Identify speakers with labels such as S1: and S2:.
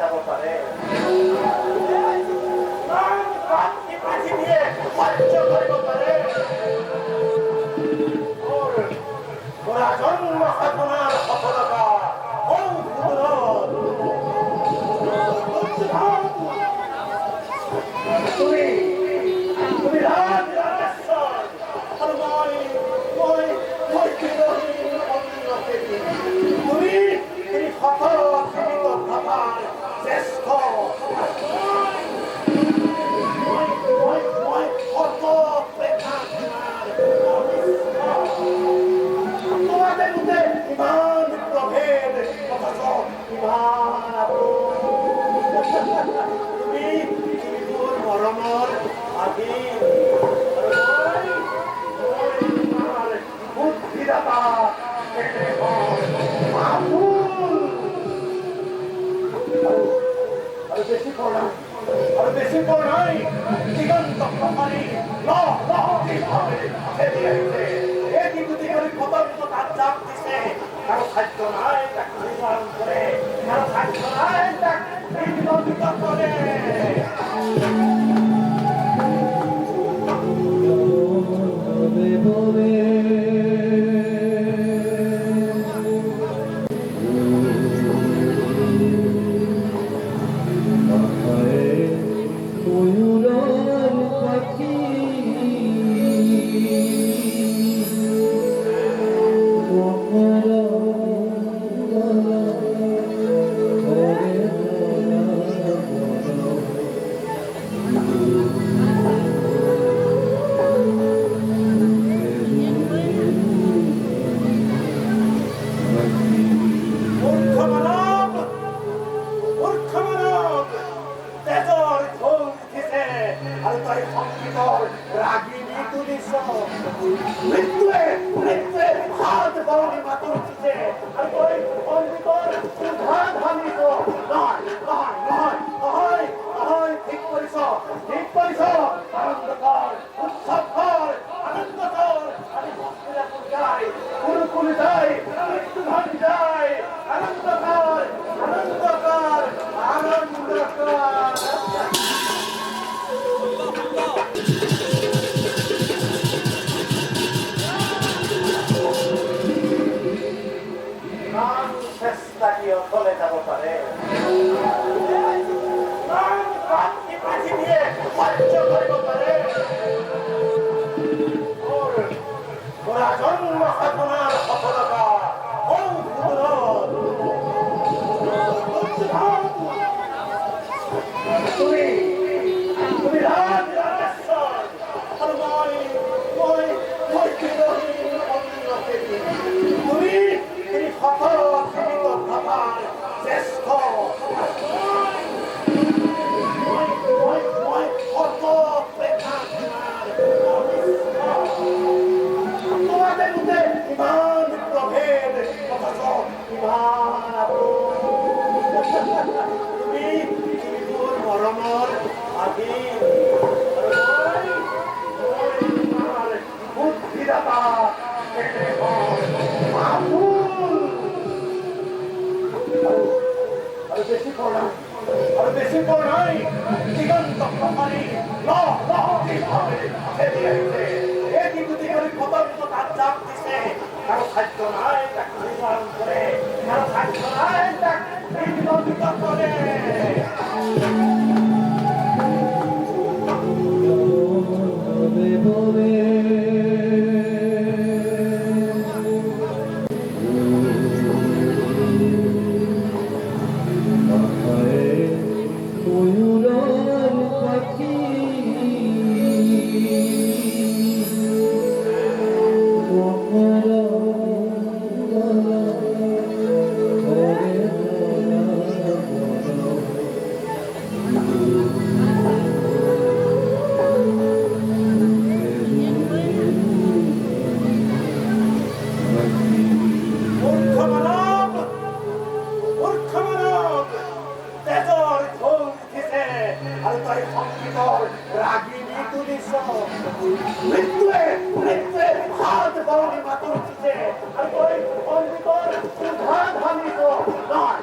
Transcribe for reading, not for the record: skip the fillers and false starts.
S1: যাব পারে পৃথিবী সহ্য করিব পারে ওরা জন্ম সাধনার সফলতা তুমি তুমি রাজ রাজেশ্বর তুমি তুমি সকল জীবিত প্রধান শ্রেষ্ঠ তোমাদের মধ্যে ইমান প্রভেদ অথচ ইমান তুমি পৃথিবীর মরমর আদি বুদ্ধিদাতা আরো বেশি পড়াই দিগন্ত প্রহরী তার চাপ দিছে কারো খাদ্য নাই তাকে নিবারণ করে কারো খাদ্য নাই তাকে নিবন্ধিত করে চলে যাব পারে পৃথিবী সহ্য করিব পারে ওরা জন্ম সাধনার সফলতা তুমি তুমি রাজ রাজেশ্বর তুমি তুমি সকল জীবিত প্রধান শ্রেষ্ঠ তোমাদের মধ্যে ইমান প্রভেদ অথচ ইমান তুমি পৃথিবীর মরমর আদি বুদ্ধিদাতা আরো বেশি পড়াই দিগন্ত প্রহরী তার চাপ দিছে কারো খাদ্য নাই তাকে নিবারণ করে কারো খাদ্য নাই তাকে নিবন্ধিত করে হাত বড় মাতুর দিতে আর ওই অন্ধকার সুধান ভাঙিত নয়